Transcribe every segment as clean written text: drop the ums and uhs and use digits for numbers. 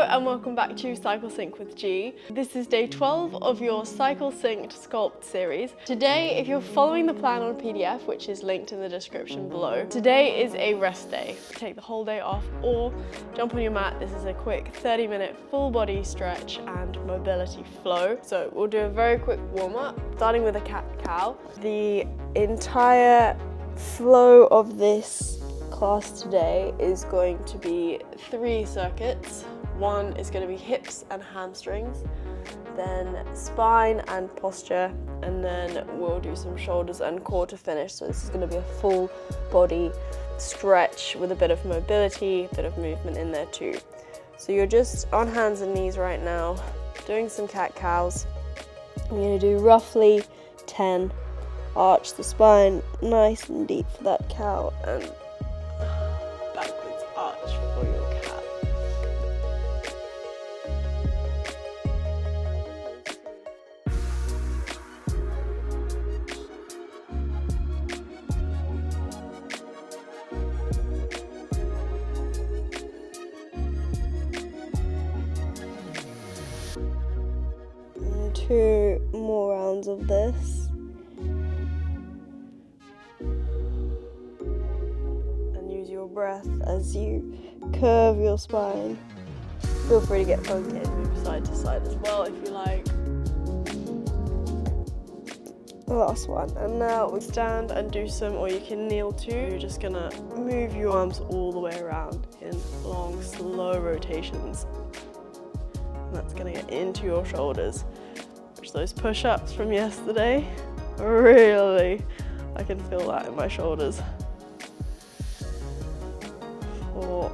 and welcome back to Cycle Sync with G. This is day 12 of your Cycle Synced Sculpt series. Today, if you're following the plan on PDF, which is linked in the description below, today is a rest day. Take the whole day off or jump on your mat. This is a quick 30-minute full body stretch and mobility flow. So we'll do a very quick warm-up, starting with a cat-cow. The entire flow of this class today is going to be 3 circuits. One is going to be hips and hamstrings, then spine and posture, and then we'll do some shoulders and core to finish. So this is going to be a full body stretch with a bit of mobility, a bit of movement in there too. So you're just on hands and knees right now, doing some cat-cows. I'm going to do roughly 10. Arch the spine nice and deep for that cow, and backwards arch for your cat. And 2 more rounds of this. Breath as you curve your spine. Feel free to get funky and move side to side as well if you like. Last one, and now we stand and do some, or you can kneel too. You're just gonna move your arms all the way around in long, slow rotations. And that's gonna get into your shoulders, which those push-ups from yesterday, really, I can feel that in my shoulders. 4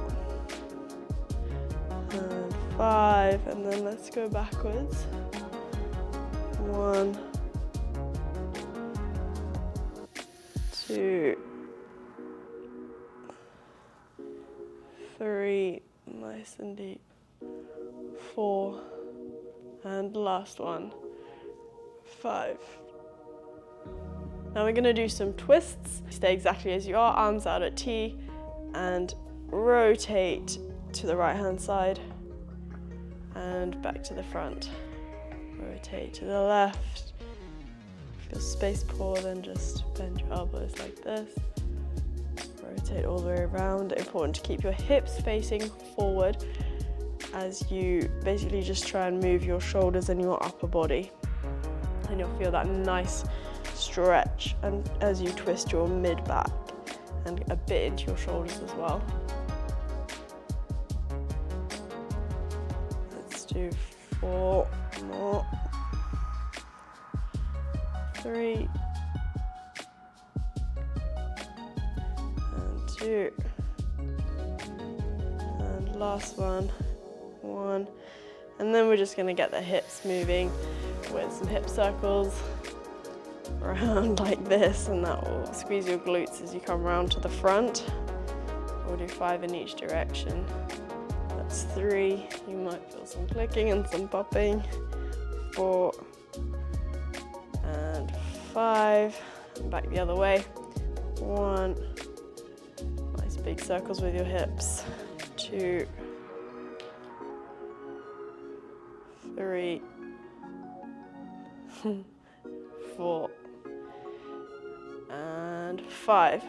and 5, and then let's go backwards. 1, 2, 3, nice and deep. 4, and last one. 5. Now we're going to do some twists. Stay exactly as you are, arms out at T, and rotate to the right hand side and back to the front. Rotate to the left. If you're space poor, then just bend your elbows like this. Rotate all the way around. Important to keep your hips facing forward as you basically just try and move your shoulders and your upper body. And you'll feel that nice stretch and as you twist your mid back and a bit into your shoulders as well. Let's do 4 more. 3 and 2 and last one. 1, and then we're just going to get the hips moving with some hip circles around like this, and that will squeeze your glutes as you come around to the front. We'll do 5 in each direction. That's 3. You might feel some clicking and some popping. 4 and 5. And back the other way. 1. Nice big circles with your hips. 2. 3. 4. And 5.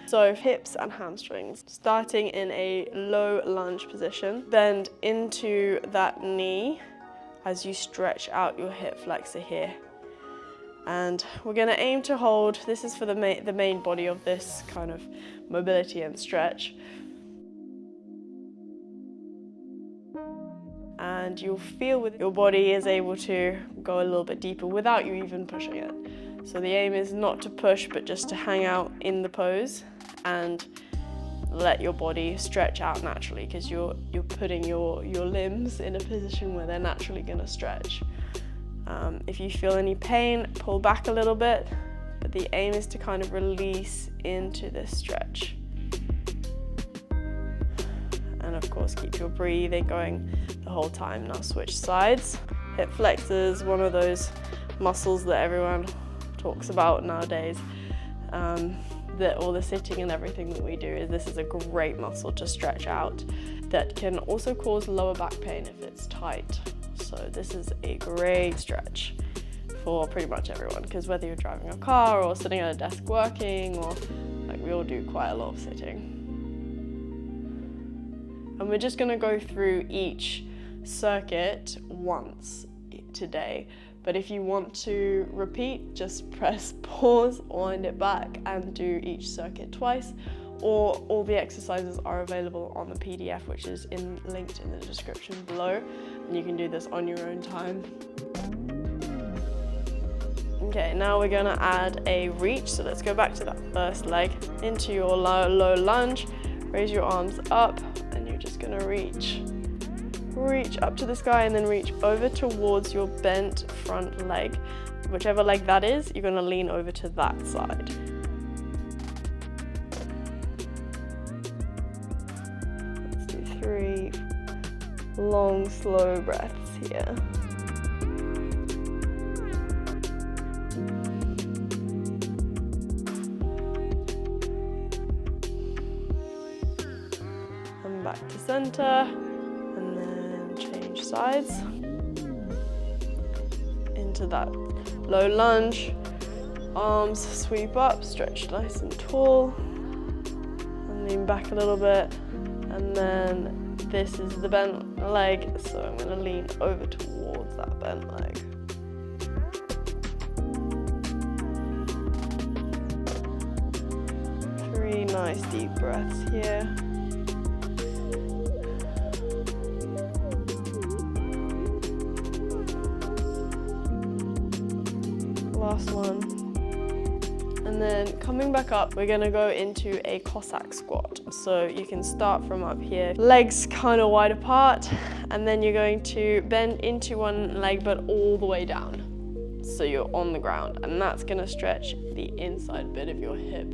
So hips and hamstrings. Starting in a low lunge position. Bend into that knee as you stretch out your hip flexor here. And we're going to aim to hold, this is for the main body of this kind of mobility and stretch. And you'll feel with your body is able to go a little bit deeper without you even pushing it. So the aim is not to push, but just to hang out in the pose and let your body stretch out naturally, because you're putting your limbs in a position where they're naturally going to stretch. If you feel any pain, pull back a little bit, but the aim is to kind of release into this stretch. And of course, keep your breathing going the whole time. Now switch sides. Hip flexors, one of those muscles that everyone talks about nowadays. all the sitting and everything that we do, is this is a great muscle to stretch out that can also cause lower back pain if it's tight. So this is a great stretch for pretty much everyone, because whether you're driving a car or sitting at a desk working, or like we all do quite a lot of sitting. And we're just going to go through each circuit once today. But if you want to repeat, just press pause, wind it back and do each circuit twice. Or all the exercises are available on the PDF, which is linked in the description below. And you can do this on your own time. Okay, now we're gonna add a reach. So let's go back to that first leg, into your low lunge, raise your arms up, and you're just gonna reach up to the sky and then reach over towards your bent front leg. Whichever leg that is, you're gonna lean over to that side. Let's do 3 long, slow breaths here. And back to center. Sides into that low lunge, arms sweep up, stretch nice and tall, and lean back a little bit. And then this is the bent leg, so I'm going to lean over towards that bent leg. Three nice deep breaths here. Last one. And then coming back up, we're gonna go into a Cossack squat. So you can start from up here, legs kind of wide apart, and then you're going to bend into one leg but all the way down. So you're on the ground, and that's gonna stretch the inside bit of your hip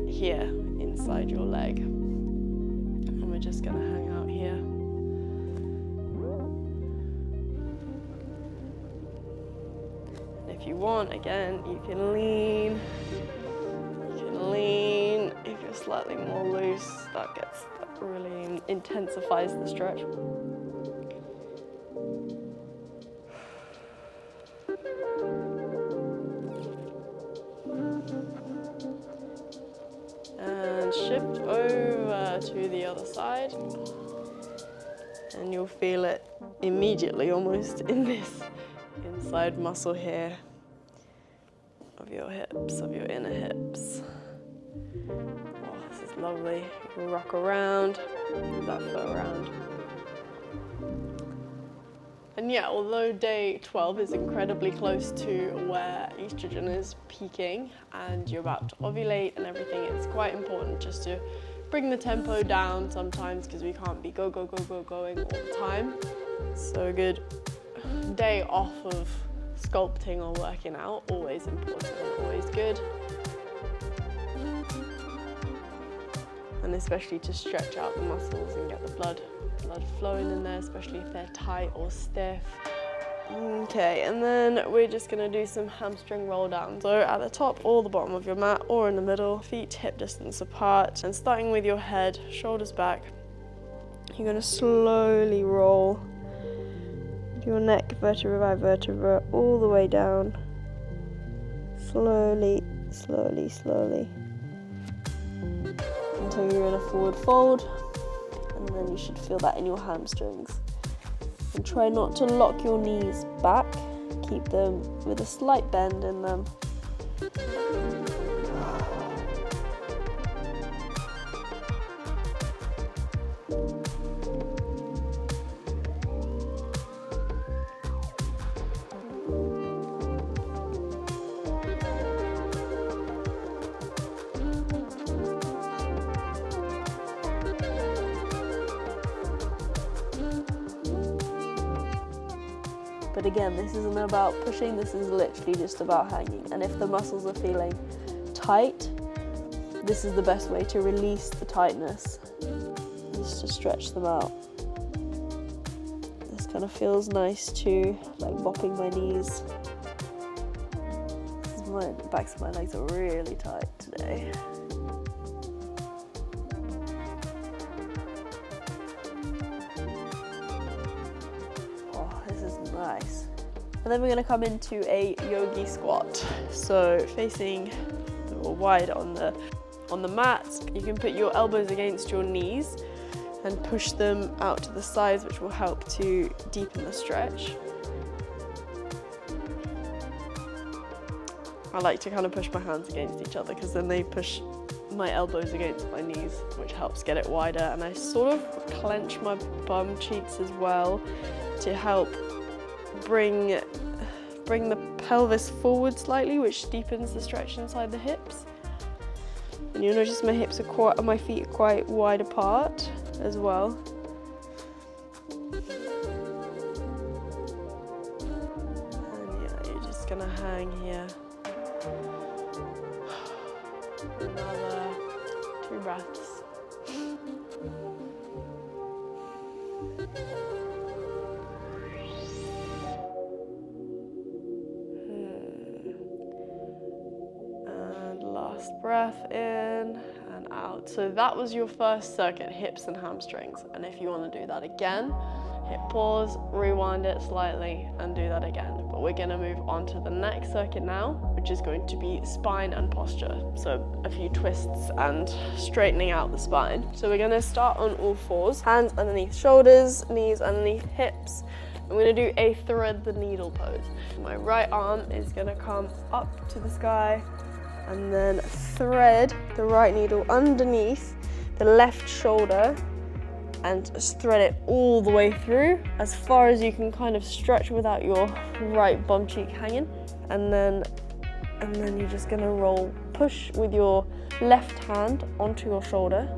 here, inside your leg. And we're just gonna hang out here. If you want, again, you can lean. If you're slightly more loose, that really intensifies the stretch. And shift over to the other side. And you'll feel it immediately, almost, in this inside muscle here of your hips, of your inner hips. Oh, this is lovely. You can rock around, move that foot around. And yeah, although day 12 is incredibly close to where estrogen is peaking and you're about to ovulate and everything, it's quite important just to bring the tempo down sometimes, because we can't be going all the time. So a good day off of sculpting or working out, always important and always good. And especially to stretch out the muscles and get the blood flowing in there, especially if they're tight or stiff. Okay, and then we're just gonna do some hamstring roll down. So at the top or the bottom of your mat, or in the middle, feet hip distance apart, and starting with your head, shoulders back, you're gonna slowly roll your neck vertebra by vertebra all the way down. Slowly, slowly, slowly. Until you're in a forward fold, and then you should feel that in your hamstrings. And try not to lock your knees back, keep them with a slight bend in them. But again, this isn't about pushing, this is literally just about hanging. And if the muscles are feeling tight, this is the best way to release the tightness, is to stretch them out. This kind of feels nice too, like bopping my knees. The backs of my legs are really tight today. Nice. And then we're going to come into a yogi squat. So facing wide on the mat, you can put your elbows against your knees and push them out to the sides, which will help to deepen the stretch. I like to kind of push my hands against each other because then they push my elbows against my knees, which helps get it wider. And I sort of clench my bum cheeks as well to help bring the pelvis forward slightly, which deepens the stretch inside the hips. And you'll notice my hips are my feet are quite wide apart as well. And yeah, you're just gonna hang here. Another 2 breaths. And last breath in and out. So that was your first circuit, hips and hamstrings. And if you want to do that again, hit pause, rewind it slightly, and do that again. But we're going to move on to the next circuit now, which is going to be spine and posture. So a few twists and straightening out the spine. So we're going to start on all fours, hands underneath shoulders, knees underneath hips. I'm going to do a thread the needle pose. My right arm is going to come up to the sky and then thread the right needle underneath the left shoulder and just thread it all the way through as far as you can kind of stretch without your right bum cheek hanging. And then you're just gonna push with your left hand onto your shoulder,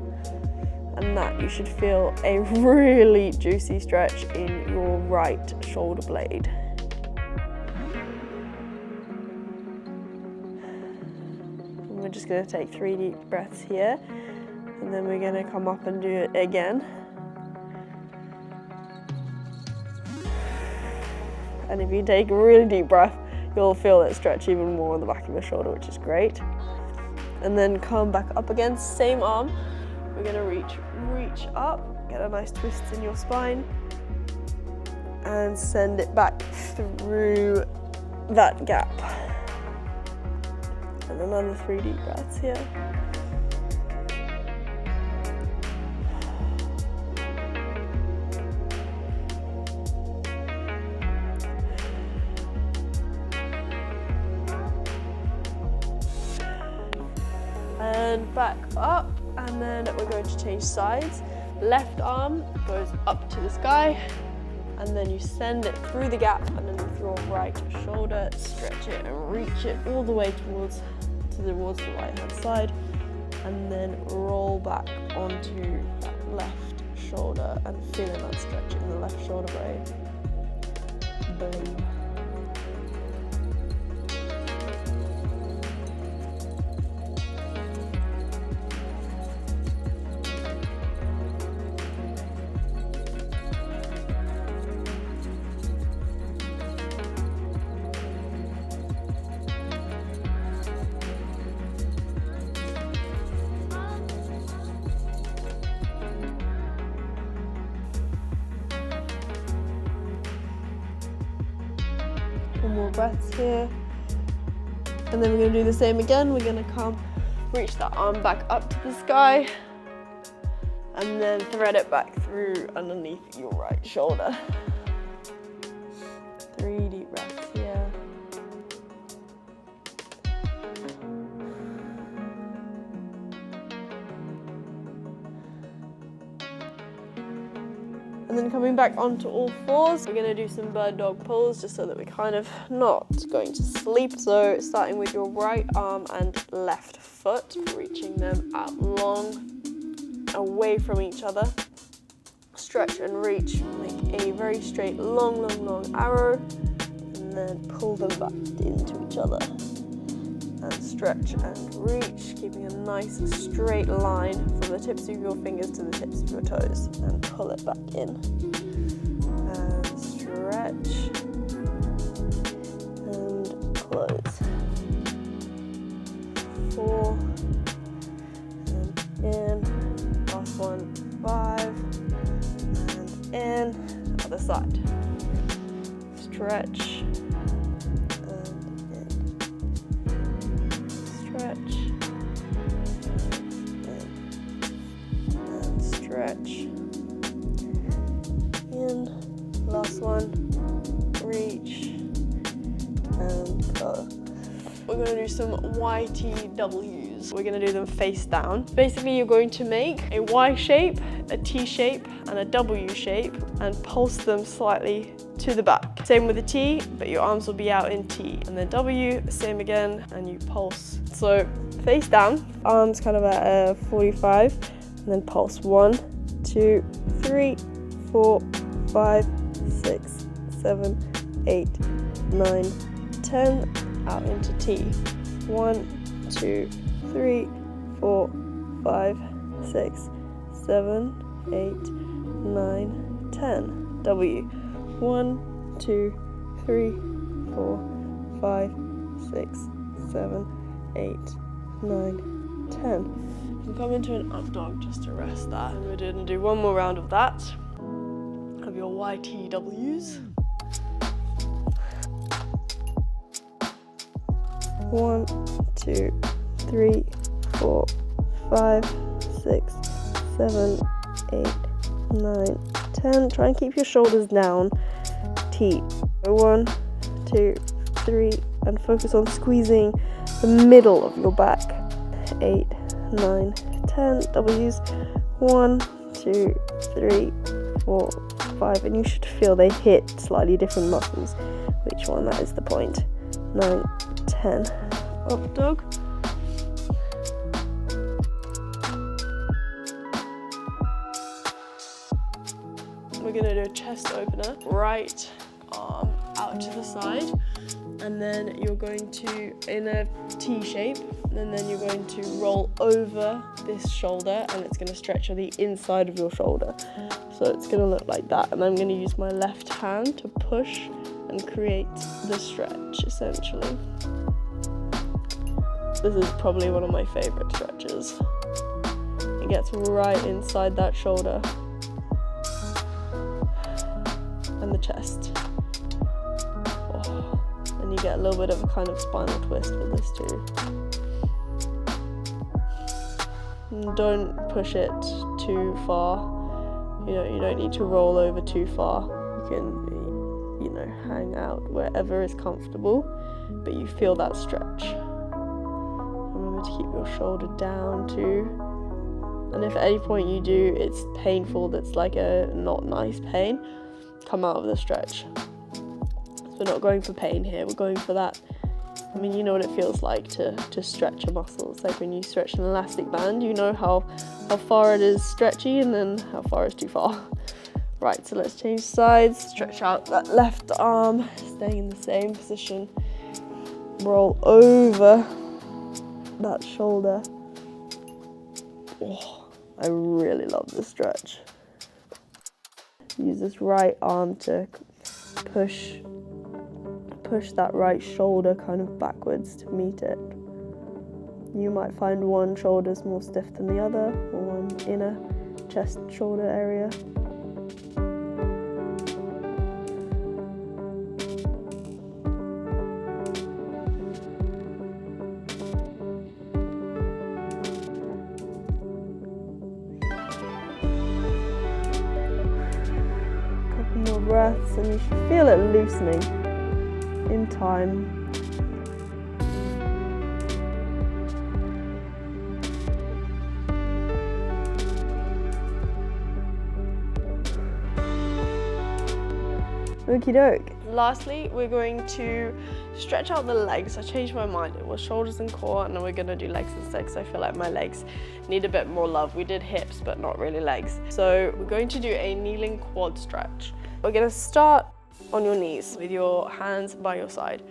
and that you should feel a really juicy stretch in your right shoulder blade. And we're just gonna take 3 deep breaths here, and then we're gonna come up and do it again. And if you take a really deep breath, you'll feel it stretch even more on the back of your shoulder, which is great. And then come back up again, same arm. We're gonna reach up, get a nice twist in your spine, and send it back through that gap. And another 3 deep breaths here. And back up, and then we're going to change sides. Left arm goes up to the sky, and then you send it through the gap underneath your right shoulder, stretch it and reach it all the way towards the right hand side, and then roll back onto that left shoulder and feeling that stretch in the left shoulder blade. Boom. One more breaths here, and then we're going to do the same again. We're going to reach that arm back up to the sky, and then thread it back through underneath your right shoulder. 3 deep breaths here. And then coming back onto all fours, we're going to do some bird dog pulls just so that we're kind of not going to sleep. So starting with your right arm and left foot, reaching them out long, away from each other. Stretch and reach, make a very straight, long arrow, and then pull them back into each other. And stretch and reach, keeping a nice straight line from the tips of your fingers to the tips of your toes, and pull it back in. And stretch and close. 4 and in. Last one, 5 and in. Other side. stretch, and in, stretch, and stretch, in, last one, reach, and go. We're going to do some YTWs. We're going to do them face down. Basically, you're going to make a Y shape, a T shape, and a W shape, and pulse them slightly to the back. Same with the T, but your arms will be out in T. And then W, same again, and you pulse. So face down, arms kind of at a 45, and then pulse 1, 2, 3, 4, 5, 6, 7, 8, 9, 10, out into T. 1, 2, 3, 4, 5, 6, 7, 8, 9, 10. W. 1, 2, 3, 4, 5, 6, 7, 8, 9, 10. You come into an up dog just to rest that. And we're going to do one more round of that. Of your YTWs. 1, 2, 3, 4, 5, 6, 7, 8, 9, 10. Try and keep your shoulders down. T. 1, 2, 3, and focus on squeezing the middle of your back. 8, 9, 10. W's. 1, 2, 3, 4, 5, and you should feel they hit slightly different muscles. Which one? That is the point. 9, 10. Up dog. We're going to do a chest opener. Right arm out to the side, and then you're going to, in a T shape, and then you're going to roll over this shoulder, and it's going to stretch on the inside of your shoulder. So it's going to look like that, and I'm going to use my left hand to push and create the stretch, essentially. This is probably one of my favorite stretches. It gets right inside that shoulder and the chest. Oh, and you get a little bit of a kind of spinal twist with this too. And don't push it too far. You don't need to roll over too far. You can, hang out wherever is comfortable, but you feel that stretch. Remember to keep your shoulder down too. And if at any point you do, it's painful, that's like a not nice pain, come out of the stretch. So we're not going for pain here, we're going for that. You know what it feels like to stretch a muscle. It's like when you stretch an elastic band, you know how far it is stretchy and then how far is too far. Right, so let's change sides, stretch out that left arm, staying in the same position. Roll over that shoulder. Oh, I really love this stretch. Use this right arm to push that right shoulder kind of backwards to meet it. You might find one shoulder's more stiff than the other, or one inner chest shoulder area. More breaths, and you should feel it loosening in time. Okie doke. Lastly, we're going to stretch out the legs. I changed my mind. It was shoulders and core, and then we're going to do legs instead because I feel like my legs need a bit more love. We did hips, but not really legs. So we're going to do a kneeling quad stretch. We're going to start on your knees with your hands by your side.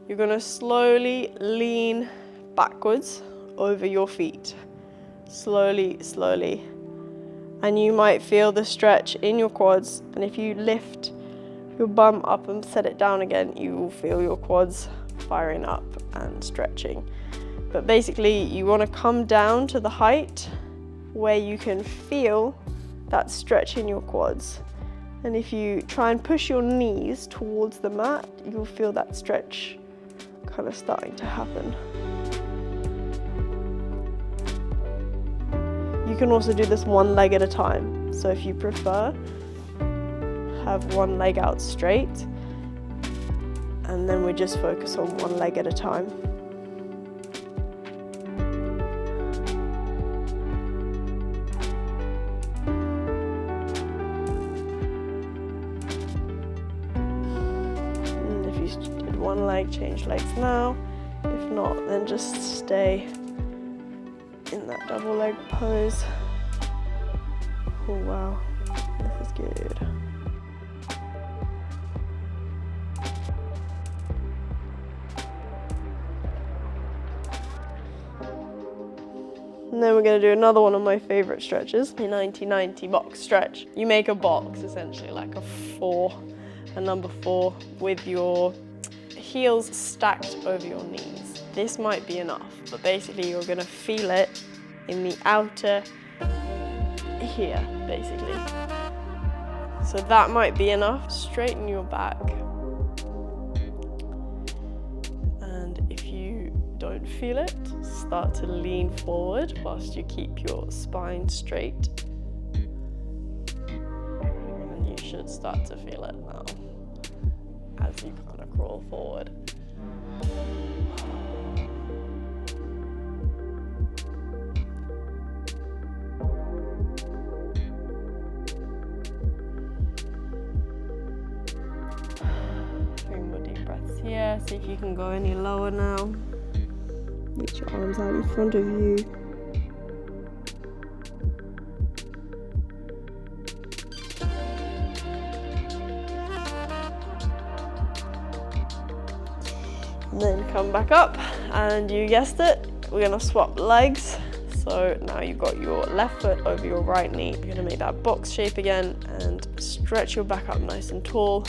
You're going to slowly lean backwards over your feet. Slowly, slowly. And you might feel the stretch in your quads, and if you lift your bum up and set it down again, you will feel your quads firing up and stretching. But basically, you want to come down to the height where you can feel that stretch in your quads. And if you try and push your knees towards the mat, you'll feel that stretch kind of starting to happen. You can also do this one leg at a time. So if you prefer, have one leg out straight, and then we just focus on one leg at a time. And if you did one leg, change legs now. If not, then just stay in that double leg pose. Oh wow, this is good. And then we're going to do another one of my favorite stretches, the 90-90 box stretch. You make a box, essentially like a number 4, with your heels stacked over your knees. This might be enough, but basically you're going to feel it in the outer here, basically. So that might be enough. Straighten your back. And if you don't feel it, start to lean forward whilst you keep your spine straight. And you should start to feel it now as you kind of crawl forward. Here, see if you can go any lower now. Reach your arms out in front of you. And then come back up, and you guessed it, we're gonna swap legs. So now you've got your left foot over your right knee. You're gonna make that box shape again and stretch your back up nice and tall.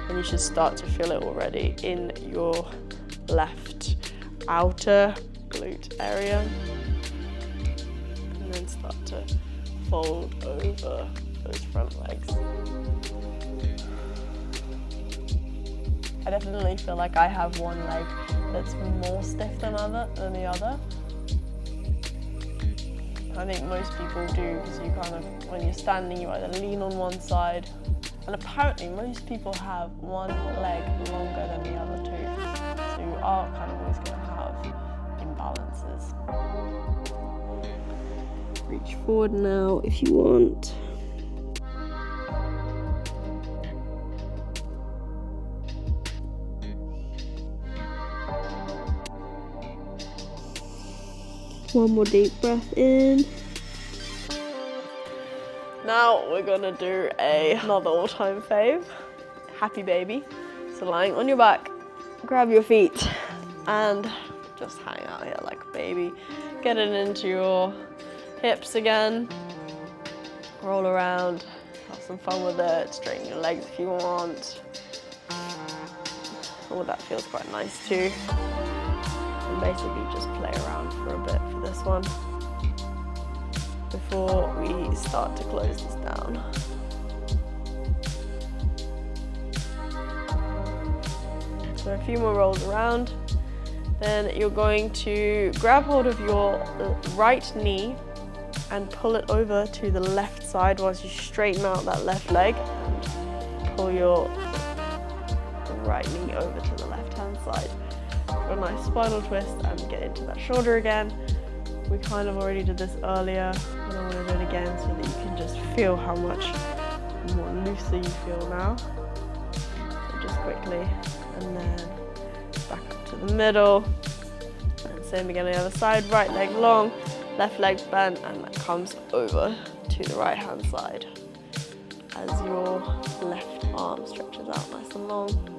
And you should start to feel it already in your left outer glute area. And then start to fold over those front legs. I definitely feel like I have one leg that's more stiff than the other. I think most people do, because you kind of, when you're standing, you either lean on one side. And apparently most people have one leg longer than the other two. So you are kind of always going to have imbalances. Reach forward now if you want. One more deep breath in. Now we're gonna do another all-time fave, happy baby. So lying on your back, grab your feet and just hang out here like a baby. Get it into your hips again. Roll around, have some fun with it. Straighten your legs if you want. Oh, that feels quite nice too. And basically just play around for a bit for this one before we start to close this down. So a few more rolls around. Then you're going to grab hold of your right knee and pull it over to the left side whilst you straighten out that left leg and pull your right knee over to the left hand side. For a nice spinal twist and get into that shoulder again. We kind of already did this earlier, and I want to do it again so that you can just feel how much more looser you feel now. So just quickly, and then back up to the middle. And same again on the other side, right leg long, left leg bent, and that comes over to the right hand side as your left arm stretches out nice and long.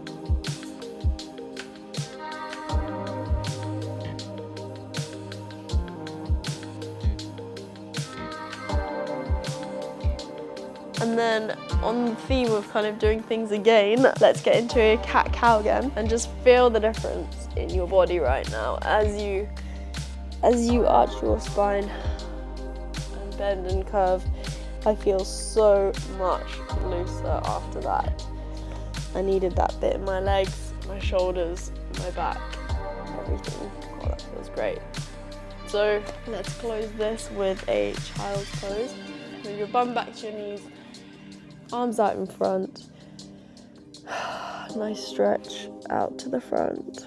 And then on the theme of kind of doing things again, let's get into a cat-cow again and just feel the difference in your body right now as you arch your spine and bend and curve I feel so much looser after that. I needed that bit in my legs, my shoulders, my back, everything. Oh, that feels great. So let's close this with a child's pose. Move your bum back to your knees, arms out in front. Nice stretch out to the front.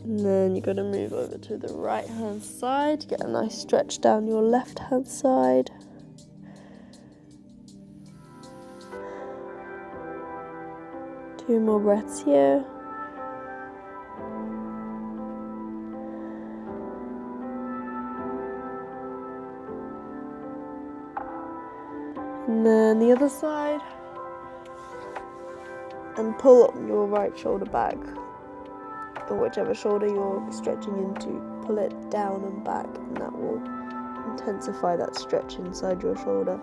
And then you're going to move over to the right hand side, get a nice stretch down your left hand side. Two more breaths here. And then the other side. And pull up your right shoulder back, or whichever shoulder you're stretching into, pull it down and back, and that will intensify that stretch inside your shoulder.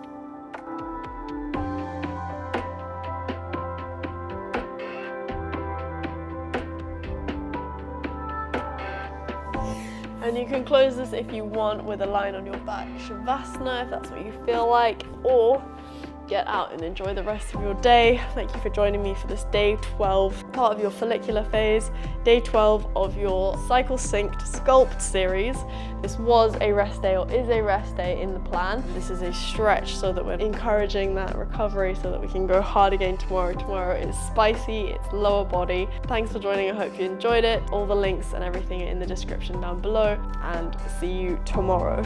And you can close this if you want with a line on your back, Shavasana, if that's what you feel like, or get out and enjoy the rest of your day. Thank you for joining me for this day 12, part of your follicular phase, day 12 of your cycle synced sculpt series. This was a rest day, or is a rest day in the plan. This is a stretch so that we're encouraging that recovery so that we can go hard again tomorrow. Tomorrow is spicy, it's lower body. Thanks for joining, I hope you enjoyed it. All the links and everything are in the description down below, and see you tomorrow.